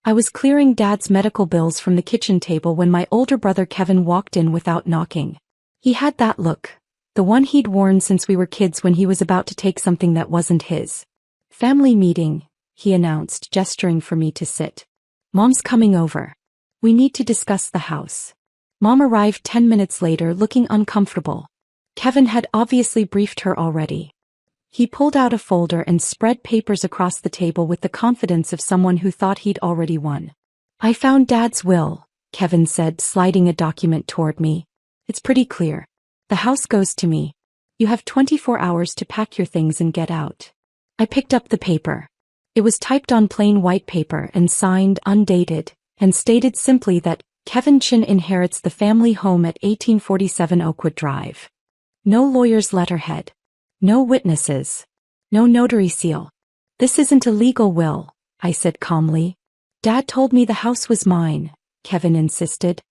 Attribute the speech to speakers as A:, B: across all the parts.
A: I was clearing Dad's medical bills from the kitchen table when my older brother Kevin walked in without knocking. He had that look, the one he'd worn since we were kids when he was about to take something that wasn't his. "Family meeting," he announced, gesturing for me to sit. "Mom's coming over. We need to discuss the house." Mom arrived 10 minutes later looking uncomfortable. Kevin had obviously briefed her already. He pulled out a folder and spread papers across the table with the confidence of someone who thought he'd already won. "I found Dad's will," Kevin said, sliding a document toward me. "It's pretty clear. The house goes to me. You have 24 hours to pack your things and get out." I picked up the paper. It was typed on plain white paper and signed, undated, and stated simply that Kevin Chin inherits the family home at 1847 Oakwood Drive. No lawyer's letterhead. No witnesses. No notary seal. "This isn't a legal will," I said calmly. "Dad told me the house was mine," Kevin insisted.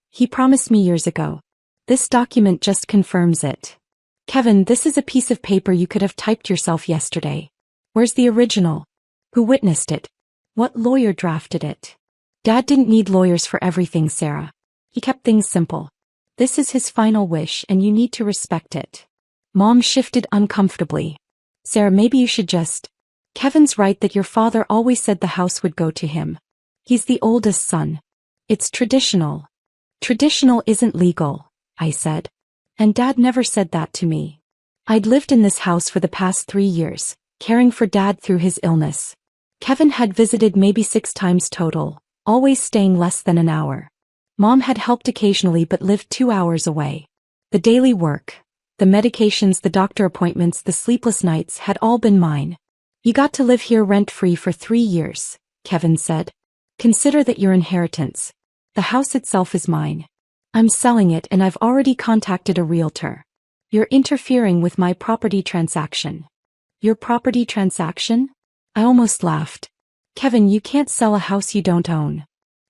A: "He promised me years ago. This document just confirms it." "Kevin, this is a piece of paper you could have typed yourself yesterday. Where's the original? Who witnessed it? What lawyer drafted it?" "Dad didn't need lawyers for everything, Sarah. He kept things simple. This is his final wish and you need to respect it." Mom shifted uncomfortably. "Sarah, maybe you should just..." "Kevin's right that your father always said the house would go to him. He's the oldest son. It's traditional." "Traditional isn't legal," I said. "And Dad never said that to me. I'd lived in this house for the past 3 years, caring for Dad through his illness. Kevin had visited maybe 6 times total, always staying less than an hour. Mom had helped occasionally but lived 2 hours away. The daily work, the medications, the doctor appointments, the sleepless nights had all been mine. You got to live here rent-free for 3 years, Kevin said. Consider that your inheritance. The house itself is mine. I'm selling it and I've already contacted a realtor. You're interfering with my property transaction." "Your property transaction?" I almost laughed. "Kevin, you can't sell a house you don't own."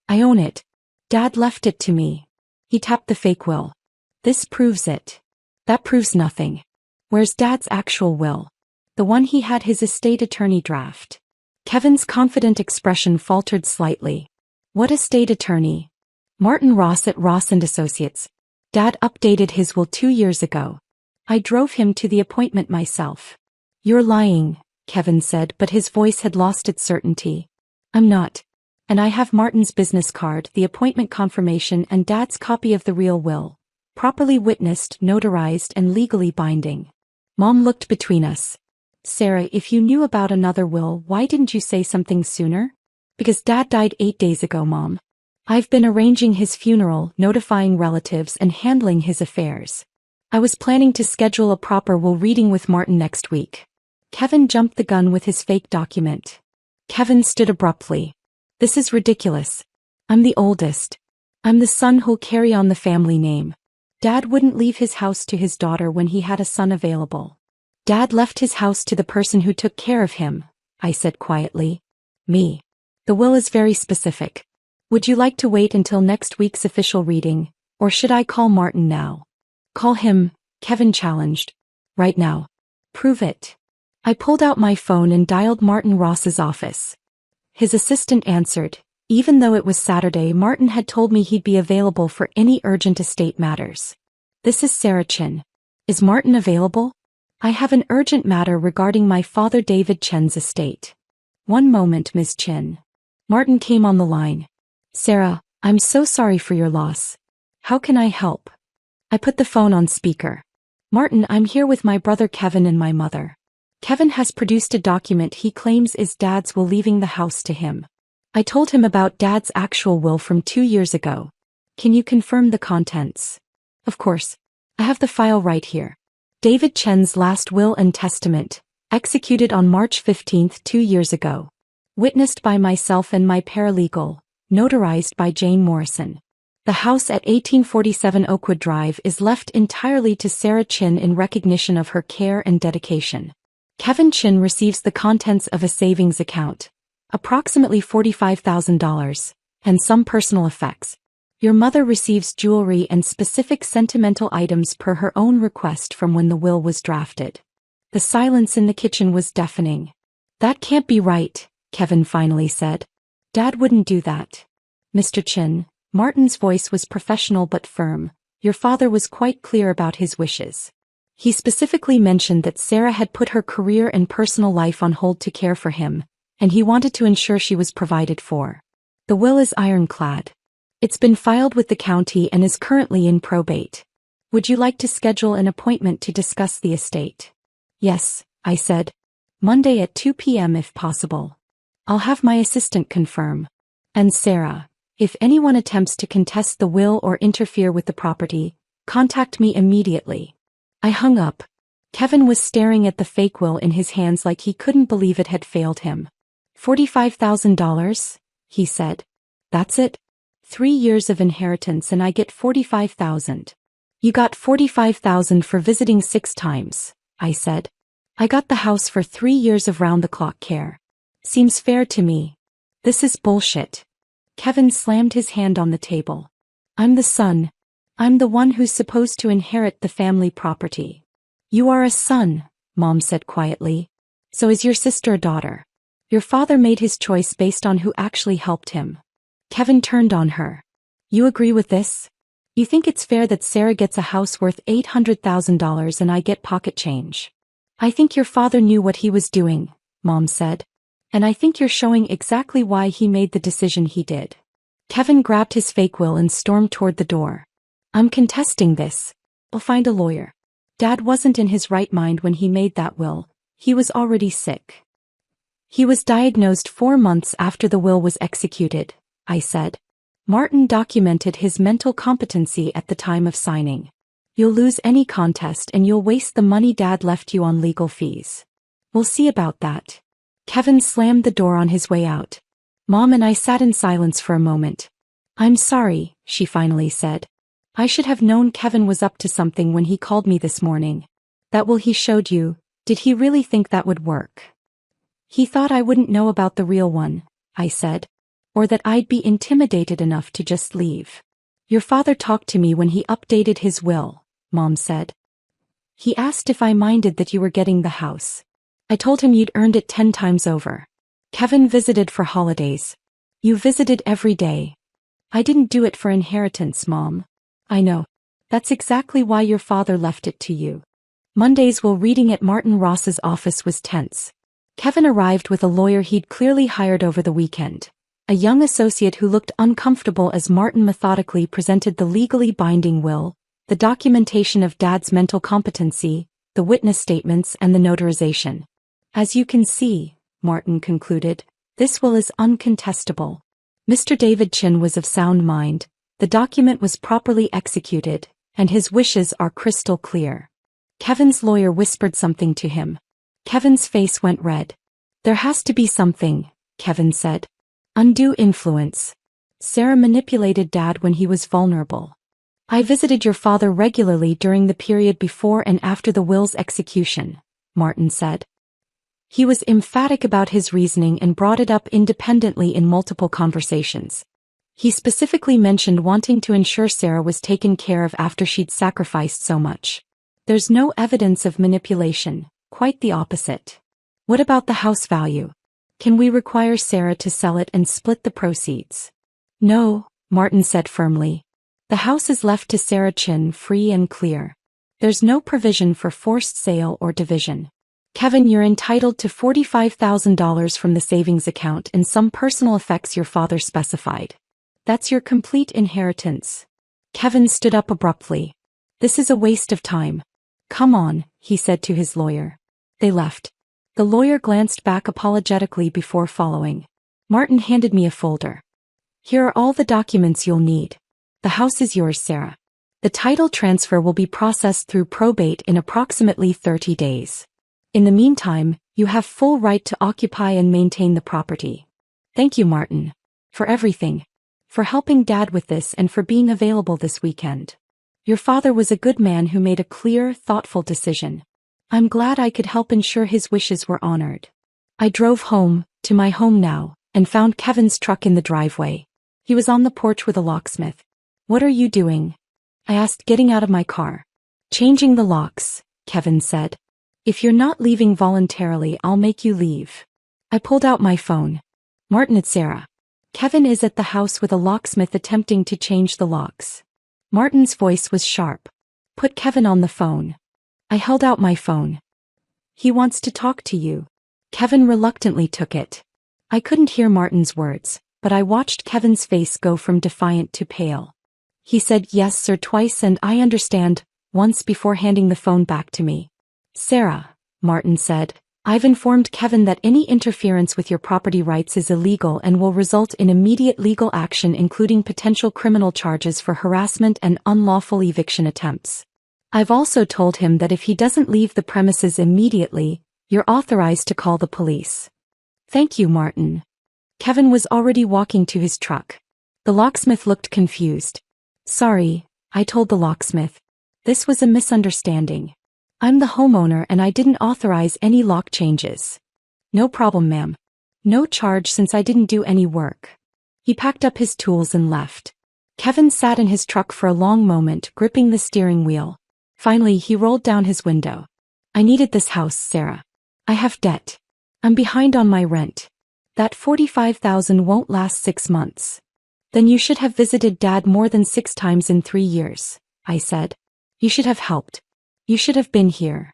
A: "I own it. Dad left it to me." He tapped the fake will. "This proves it." "That proves nothing. Where's Dad's actual will? The one he had his estate attorney draft." Kevin's confident expression faltered slightly. "What estate attorney?" "Martin Ross at Ross & Associates. Dad updated his will 2 years ago. I drove him to the appointment myself." "You're lying," Kevin said, but his voice had lost its certainty. "I'm not. And I have Martin's business card, the appointment confirmation and Dad's copy of the real will. Properly witnessed, notarized and legally binding." Mom looked between us. "Sarah, if you knew about another will, why didn't you say something sooner?" "Because Dad died 8 days ago, Mom. I've been arranging his funeral, notifying relatives and handling his affairs. I was planning to schedule a proper will reading with Martin next week." Kevin jumped the gun with his fake document. Kevin stood abruptly. "This is ridiculous. I'm the oldest. I'm the son who'll carry on the family name. Dad wouldn't leave his house to his daughter when he had a son available. Dad left his house to the person who took care of him," I said quietly. "Me. The will is very specific. Would you like to wait until next week's official reading, or should I call Martin now?" "Call him," Kevin challenged. "Right now. Prove it." I pulled out my phone and dialed Martin Ross's office. His assistant answered. Even though it was Saturday, Martin had told me he'd be available for any urgent estate matters. "This is Sarah Chin. Is Martin available? I have an urgent matter regarding my father David Chen's estate." "One moment, Ms. Chin." Martin came on the line. "Sarah, I'm so sorry for your loss. How can I help?" I put the phone on speaker. "Martin, I'm here with my brother Kevin and my mother. Kevin has produced a document he claims is Dad's will leaving the house to him. I told him about Dad's actual will from 2 years ago. Can you confirm the contents?" "Of course. I have the file right here. David Chen's last will and testament, executed on March 15, 2 years ago. Witnessed by myself and my paralegal, notarized by Jane Morrison. The house at 1847 Oakwood Drive is left entirely to Sarah Chin in recognition of her care and dedication. Kevin Chin receives the contents of a savings account, approximately $45,000, and some personal effects. Your mother receives jewelry and specific sentimental items per her own request from when the will was drafted." The silence in the kitchen was deafening. "That can't be right," Kevin finally said. Dad wouldn't do that. Mr. Chin, Martin's voice was professional but firm. Your father was quite clear about his wishes. He specifically mentioned that Sarah had put her career and personal life on hold to care for him, and he wanted to ensure she was provided for. The will is ironclad. It's been filed with the county and is currently in probate. Would you like to schedule an appointment to discuss the estate? Yes, I said. Monday at 2 p.m. if possible. I'll have my assistant confirm. And Sarah, if anyone attempts to contest the will or interfere with the property, contact me immediately. I hung up. Kevin was staring at the fake will in his hands like he couldn't believe it had failed him. $45,000? He said. That's it? 3 years of inheritance and I get $45,000. You got $45,000 for visiting 6 times, I said. I got the house for 3 years of round-the-clock care. Seems fair to me. This is bullshit. Kevin slammed his hand on the table. I'm the son. I'm the one who's supposed to inherit the family property. You are a son, Mom said quietly. So is your sister a daughter. Your father made his choice based on who actually helped him. Kevin turned on her. You agree with this? You think it's fair that Sarah gets a house worth $800,000 and I get pocket change? I think your father knew what he was doing, Mom said. And I think you're showing exactly why he made the decision he did. Kevin grabbed his fake will and stormed toward the door. I'm contesting this. I'll find a lawyer. Dad wasn't in his right mind when he made that will. He was already sick. He was diagnosed 4 months after the will was executed, I said. Martin documented his mental competency at the time of signing. You'll lose any contest and you'll waste the money Dad left you on legal fees. We'll see about that. Kevin slammed the door on his way out. Mom and I sat in silence for a moment. I'm sorry, she finally said. I should have known Kevin was up to something when he called me this morning. That will he showed you, did he really think that would work? He thought I wouldn't know about the real one, I said. Or that I'd be intimidated enough to just leave. Your father talked to me when he updated his will, Mom said. He asked if I minded that you were getting the house. I told him you'd earned it 10 times over. Kevin visited for holidays. You visited every day. I didn't do it for inheritance, Mom. I know. That's exactly why your father left it to you. Monday's will reading at Martin Ross's office was tense. Kevin arrived with a lawyer he'd clearly hired over the weekend. A young associate who looked uncomfortable as Martin methodically presented the legally binding will, the documentation of Dad's mental competency, the witness statements and the notarization. As you can see, Martin concluded, this will is uncontestable. Mr. David Chin was of sound mind, the document was properly executed, and his wishes are crystal clear. Kevin's lawyer whispered something to him. Kevin's face went red. There has to be something, Kevin said. Undue influence. Sarah manipulated Dad when he was vulnerable. I visited your father regularly during the period before and after the will's execution, Martin said. He was emphatic about his reasoning and brought it up independently in multiple conversations. He specifically mentioned wanting to ensure Sarah was taken care of after she'd sacrificed so much. There's no evidence of manipulation, quite the opposite. What about the house value? Can we require Sarah to sell it and split the proceeds? No, Martin said firmly. The house is left to Sarah Chin free and clear. There's no provision for forced sale or division. Kevin, you're entitled to $45,000 from the savings account and some personal effects your father specified. That's your complete inheritance. Kevin stood up abruptly. This is a waste of time. Come on, he said to his lawyer. They left. The lawyer glanced back apologetically before following. Martin handed me a folder. Here are all the documents you'll need. The house is yours, Sarah. The title transfer will be processed through probate in approximately 30 days. In the meantime, you have full right to occupy and maintain the property. Thank you, Martin. For everything. For helping Dad with this and for being available this weekend. Your father was a good man who made a clear, thoughtful decision. I'm glad I could help ensure his wishes were honored. I drove home, to my home now, and found Kevin's truck in the driveway. He was on the porch with a locksmith. What are you doing? I asked, getting out of my car. Changing the locks, Kevin said. If you're not leaving voluntarily, I'll make you leave. I pulled out my phone. Martin, it's Sarah. Kevin is at the house with a locksmith attempting to change the locks. Martin's voice was sharp. Put Kevin on the phone. I held out my phone. He wants to talk to you. Kevin reluctantly took it. I couldn't hear Martin's words, but I watched Kevin's face go from defiant to pale. He said yes sir twice and I understand, once before handing the phone back to me. Sarah, Martin said, I've informed Kevin that any interference with your property rights is illegal and will result in immediate legal action including potential criminal charges for harassment and unlawful eviction attempts. I've also told him that if he doesn't leave the premises immediately, you're authorized to call the police. Thank you, Martin. Kevin was already walking to his truck. The locksmith looked confused. Sorry, I told the locksmith. This was a misunderstanding. I'm the homeowner and I didn't authorize any lock changes. No problem, ma'am. No charge since I didn't do any work. He packed up his tools and left. Kevin sat in his truck for a long moment, gripping the steering wheel. Finally, he rolled down his window. I needed this house, Sarah. I have debt. I'm behind on my rent. That $45,000 won't last 6 months. Then you should have visited Dad more than 6 times in 3 years, I said. You should have helped. You should have been here.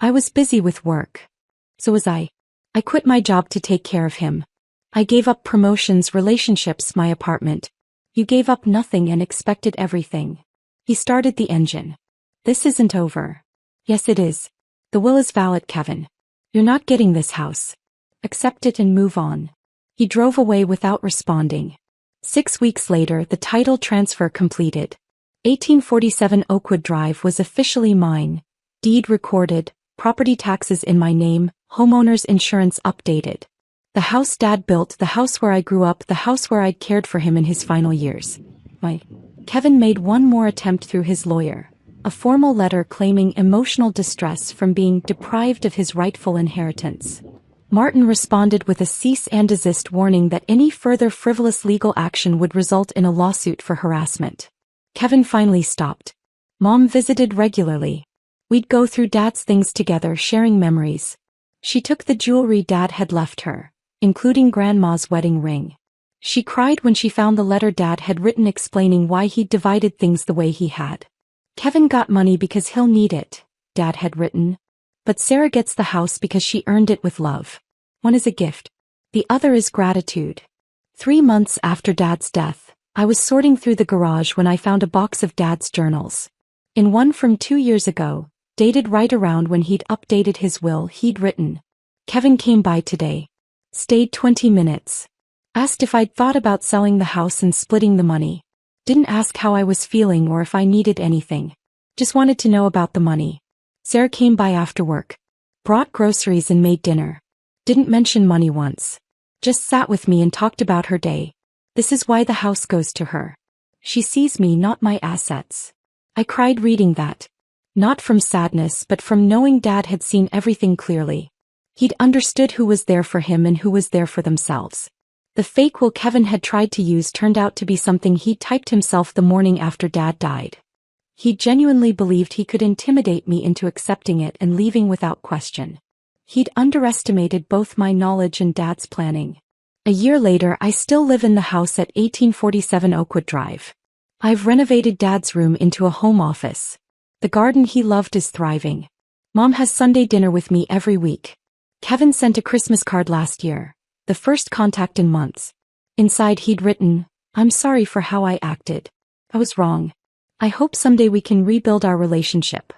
A: I was busy with work. So was I. I quit my job to take care of him. I gave up promotions, relationships, my apartment. You gave up nothing and expected everything. He started the engine. This isn't over. Yes, it is. The will is valid, Kevin. You're not getting this house. Accept it and move on. He drove away without responding. 6 weeks later, the title transfer completed. 1847 Oakwood Drive was officially mine. Deed recorded, property taxes in my name, homeowner's insurance updated. The house Dad built, the house where I grew up, the house where I'd cared for him in his final years. Kevin made one more attempt through his lawyer. A formal letter claiming emotional distress from being deprived of his rightful inheritance. Martin responded with a cease and desist warning that any further frivolous legal action would result in a lawsuit for harassment. Kevin finally stopped. Mom visited regularly. We'd go through Dad's things together, sharing memories. She took the jewelry Dad had left her, including Grandma's wedding ring. She cried when she found the letter Dad had written explaining why he'd divided things the way he had. Kevin got money because he'll need it, Dad had written. But Sarah gets the house because she earned it with love. One is a gift. The other is gratitude. 3 months after Dad's death, I was sorting through the garage when I found a box of Dad's journals. In one from 2 years ago, dated right around when he'd updated his will, he'd written, Kevin came by today. Stayed 20 minutes. Asked if I'd thought about selling the house and splitting the money. Didn't ask how I was feeling or if I needed anything. Just wanted to know about the money. Sarah came by after work. Brought groceries and made dinner. Didn't mention money once. Just sat with me and talked about her day. This is why the house goes to her. She sees me, not my assets. I cried reading that. Not from sadness but from knowing Dad had seen everything clearly. He'd understood who was there for him and who was there for themselves. The fake will Kevin had tried to use turned out to be something he'd typed himself the morning after Dad died. He genuinely believed he could intimidate me into accepting it and leaving without question. He'd underestimated both my knowledge and Dad's planning. A year later, I still live in the house at 1847 Oakwood Drive. I've renovated Dad's room into a home office. The garden he loved is thriving. Mom has Sunday dinner with me every week. Kevin sent a Christmas card last year, the first contact in months. Inside he'd written, I'm sorry for how I acted. I was wrong. I hope someday we can rebuild our relationship.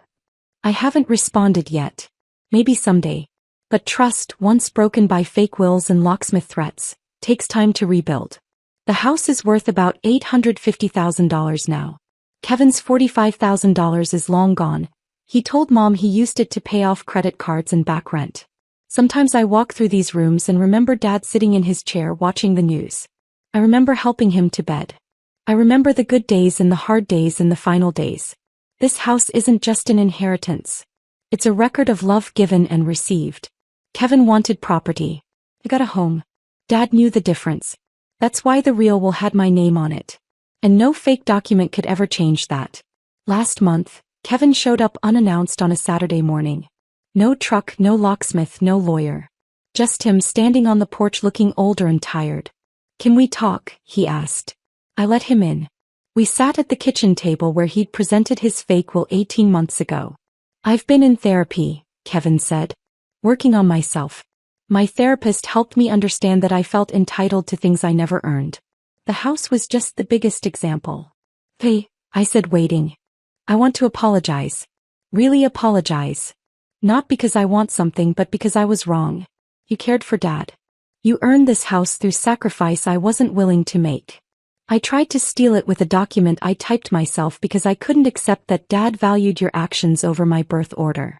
A: I haven't responded yet. Maybe someday. But trust, once broken by fake wills and locksmith threats, takes time to rebuild. The house is worth about $850,000 now. Kevin's $45,000 is long gone. He told Mom he used it to pay off credit cards and back rent. Sometimes I walk through these rooms and remember Dad sitting in his chair watching the news. I remember helping him to bed. I remember the good days and the hard days and the final days. This house isn't just an inheritance. It's a record of love given and received. Kevin wanted property. I got a home. Dad knew the difference. That's why the real will had my name on it. And no fake document could ever change that. Last month, Kevin showed up unannounced on a Saturday morning. No truck, no locksmith, no lawyer. Just him standing on the porch looking older and tired. "Can we talk?" he asked. I let him in. We sat at the kitchen table where he'd presented his fake will 18 months ago. "I've been in therapy," Kevin said. "Working on myself. My therapist helped me understand that I felt entitled to things I never earned. The house was just the biggest example." "Hey," I said, waiting. "I want to apologize. Really apologize. Not because I want something but because I was wrong. You cared for Dad. You earned this house through sacrifice I wasn't willing to make. I tried to steal it with a document I typed myself because I couldn't accept that Dad valued your actions over my birth order."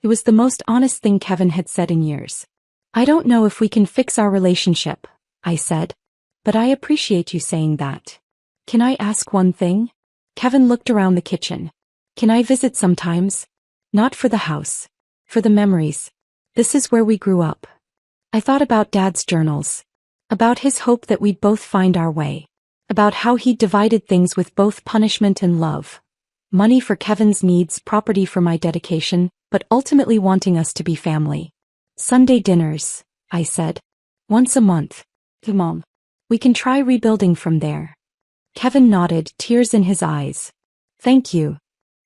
A: It was the most honest thing Kevin had said in years. "I don't know if we can fix our relationship," I said. "But I appreciate you saying that. Can I ask one thing?" Kevin looked around the kitchen. "Can I visit sometimes? Not for the house. For the memories. This is where we grew up." I thought about Dad's journals. About his hope that we'd both find our way. About how he'd divided things with both punishment and love. Money for Kevin's needs, property for my dedication, but ultimately wanting us to be family. "Sunday dinners," I said. "Once a month. Mom. We can try rebuilding from there." Kevin nodded, tears in his eyes. "Thank you."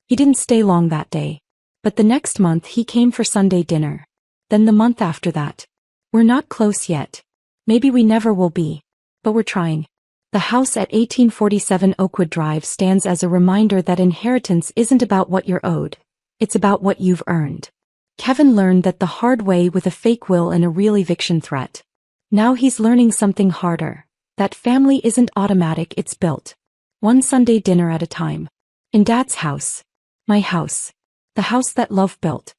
A: He didn't stay long that day. But the next month he came for Sunday dinner. Then the month after that. "We're not close yet. Maybe we never will be. But we're trying." The house at 1847 Oakwood Drive stands as a reminder that inheritance isn't about what you're owed. It's about what you've earned. Kevin learned that the hard way with a fake will and a real eviction threat. Now he's learning something harder. That family isn't automatic, it's built. One Sunday dinner at a time. In Dad's house. My house. The house that love built.